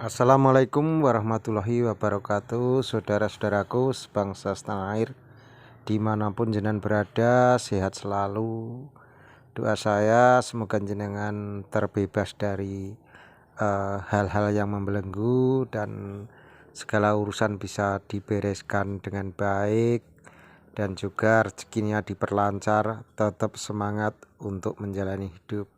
Assalamualaikum warahmatullahi wabarakatuh, saudara-saudaraku sebangsa setanah air, dimanapun jenengan berada, sehat selalu. Doa saya semoga jenengan terbebas dari hal-hal yang membelenggu dan segala urusan bisa dibereskan dengan baik, dan juga rezekinya diperlancar. Tetap semangat untuk menjalani hidup.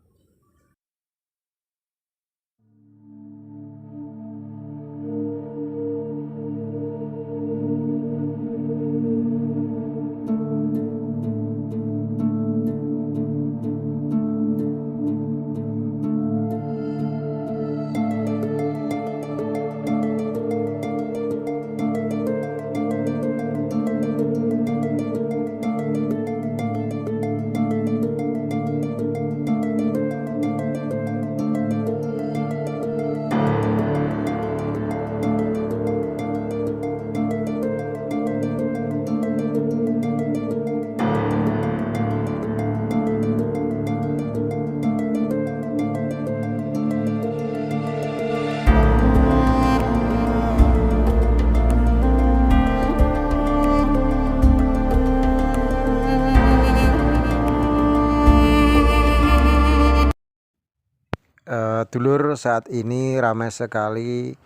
Dulur, saat ini ramai sekali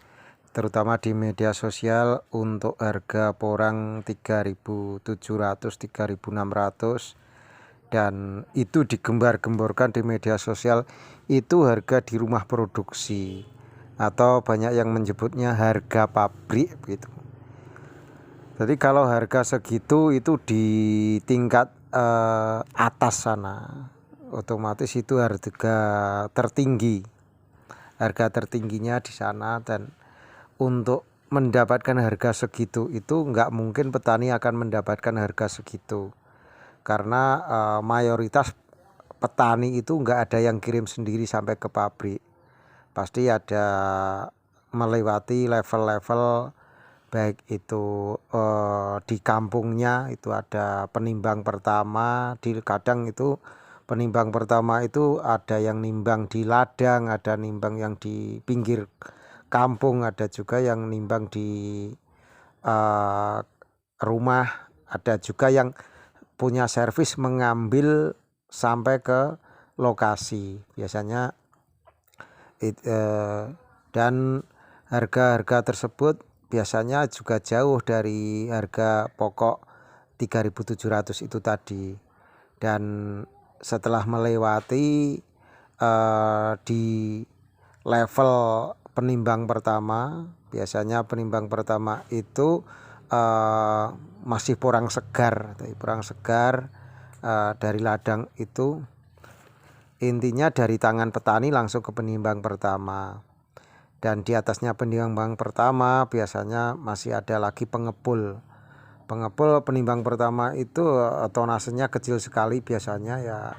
terutama di media sosial untuk harga porang 3.700, 3.600, dan itu digembar-gemborkan di media sosial. Itu harga di rumah produksi atau banyak yang menyebutnya harga pabrik gitu. Jadi kalau harga segitu itu di tingkat atas sana, otomatis itu harga tertinggi. Harga tertingginya di sana, dan untuk mendapatkan harga segitu itu nggak mungkin petani akan mendapatkan harga segitu, karena mayoritas petani itu nggak ada yang kirim sendiri sampai ke pabrik. Pasti ada melewati level-level, baik itu di kampungnya itu ada penimbang pertama. Kadang itu penimbang pertama itu ada yang nimbang di ladang, ada nimbang yang di pinggir kampung, ada juga yang nimbang di rumah, ada juga yang punya servis mengambil sampai ke lokasi biasanya. Dan harga-harga tersebut biasanya juga jauh dari harga pokok 3.700 itu tadi. Dan setelah melewati di level penimbang pertama, biasanya penimbang pertama itu masih porang segar dari ladang itu. Intinya dari tangan petani langsung ke penimbang pertama, dan di atasnya penimbang pertama biasanya masih ada lagi pengepul. Penimbang pertama itu tonasenya kecil sekali biasanya, ya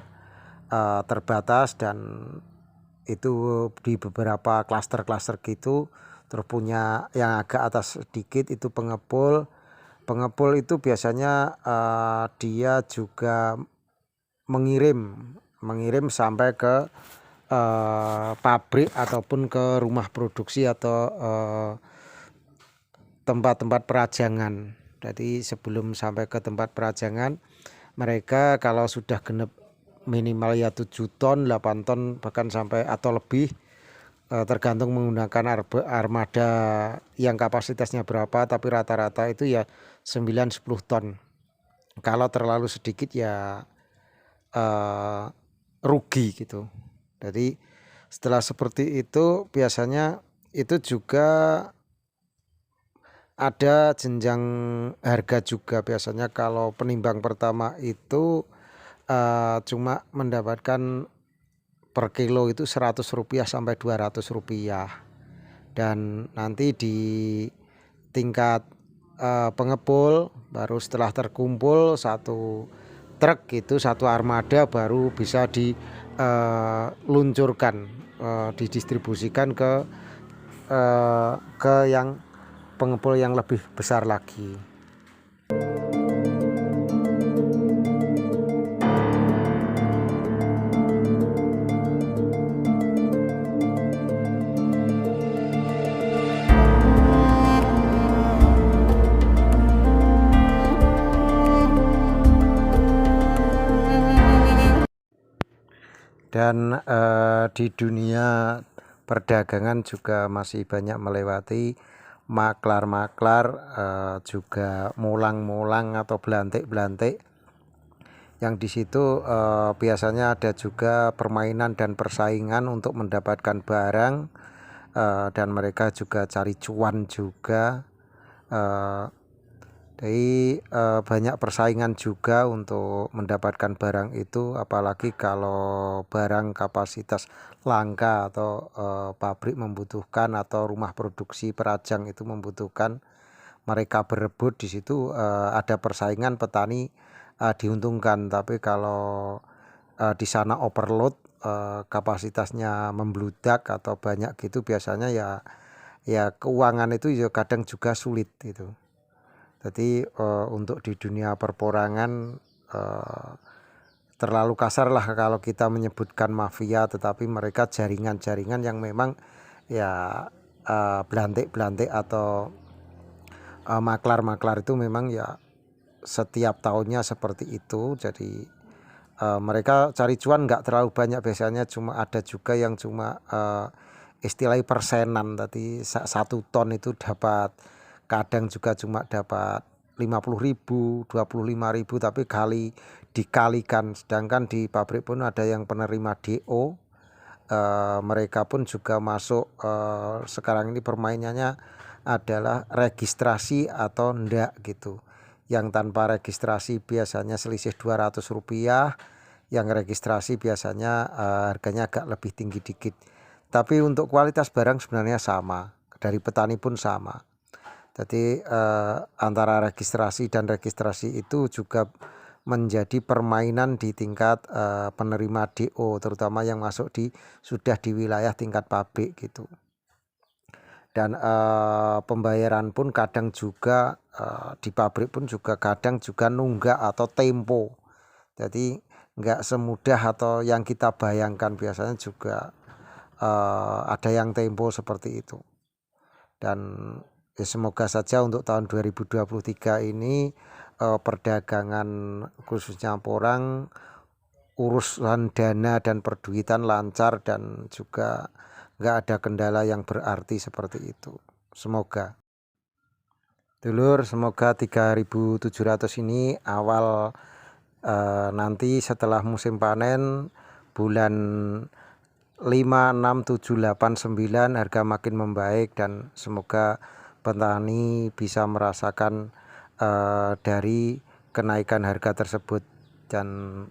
terbatas, dan itu di beberapa klaster-klaster gitu. Terus punya yang agak atas sedikit itu pengepul itu biasanya dia juga mengirim sampai ke pabrik ataupun ke rumah produksi atau tempat-tempat perajangan. Jadi sebelum sampai ke tempat perajangan, mereka kalau sudah genep minimal ya 7 ton, 8 ton, bahkan sampai atau lebih, tergantung menggunakan armada yang kapasitasnya berapa, tapi rata-rata itu ya 9-10 ton. Kalau terlalu sedikit ya rugi gitu. Jadi setelah seperti itu biasanya itu juga ada jenjang harga juga. Biasanya kalau penimbang pertama itu cuma mendapatkan per kilo itu Rp100 sampai Rp200, dan nanti di tingkat pengepul baru setelah terkumpul satu truk itu, satu armada, baru bisa diluncurkan, didistribusikan ke yang pengepul yang lebih besar lagi. Dan di dunia perdagangan juga masih banyak melewati maklar-maklar, juga mulang-mulang atau belantik-belantik yang di situ biasanya ada juga permainan dan persaingan untuk mendapatkan barang, dan mereka juga cari cuan juga. Jadi banyak persaingan juga untuk mendapatkan barang itu, apalagi kalau barang kapasitas langka atau pabrik membutuhkan atau rumah produksi perajang itu membutuhkan, mereka berebut di situ. Ada persaingan, petani diuntungkan. Tapi kalau di sana overload, kapasitasnya membludak atau banyak gitu, biasanya ya keuangan itu ya kadang juga sulit gitu. Jadi untuk di dunia perporangan terlalu kasar lah kalau kita menyebutkan mafia, tetapi mereka jaringan-jaringan yang memang ya belantik-belantik atau maklar-maklar itu memang ya setiap tahunnya seperti itu. Jadi mereka cari cuan nggak terlalu banyak, biasanya cuma ada juga yang cuma istilahnya persenan. Tadi 1 ton itu dapat, kadang juga cuma dapat 50.000, 25.000, tapi dikalikan. Sedangkan di pabrik pun ada yang penerima DO, mereka pun juga masuk. Sekarang ini permainannya adalah registrasi atau enggak gitu. Yang tanpa registrasi biasanya selisih Rp200, yang registrasi biasanya harganya agak lebih tinggi dikit. Tapi untuk kualitas barang sebenarnya sama, dari petani pun sama. Jadi antara registrasi dan registrasi itu juga menjadi permainan di tingkat penerima DO, terutama yang masuk sudah di wilayah tingkat pabrik gitu. Dan pembayaran pun kadang juga di pabrik pun juga kadang juga nunggak atau tempo. Jadi nggak semudah atau yang kita bayangkan, biasanya juga ada yang tempo seperti itu. Dan ya semoga saja untuk tahun 2023 ini perdagangan khususnya porang, urusan dana dan perduitan lancar dan juga nggak ada kendala yang berarti seperti itu. Semoga. Dulur, semoga 3.700 ini awal nanti setelah musim panen bulan 5, 6, 7, 8, 9 harga makin membaik, dan semoga petani bisa merasakan dari kenaikan harga tersebut. Dan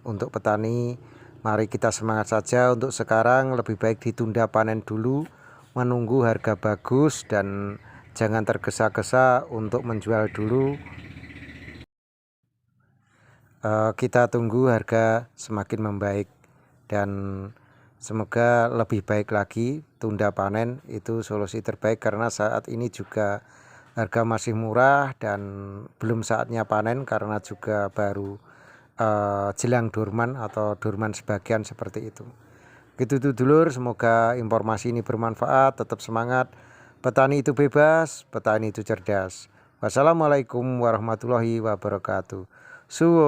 untuk petani, mari kita semangat saja. Untuk sekarang lebih baik ditunda panen dulu, menunggu harga bagus, dan jangan tergesa-gesa untuk menjual dulu. Kita tunggu harga semakin membaik, dan semoga lebih baik lagi. Tunda panen itu solusi terbaik, karena saat ini juga harga masih murah dan belum saatnya panen, karena juga baru jelang durman atau durman sebagian seperti itu. Gitu dulur, semoga informasi ini bermanfaat. Tetap semangat, petani itu bebas, petani itu cerdas. Wassalamualaikum warahmatullahi wabarakatuh. Suwun.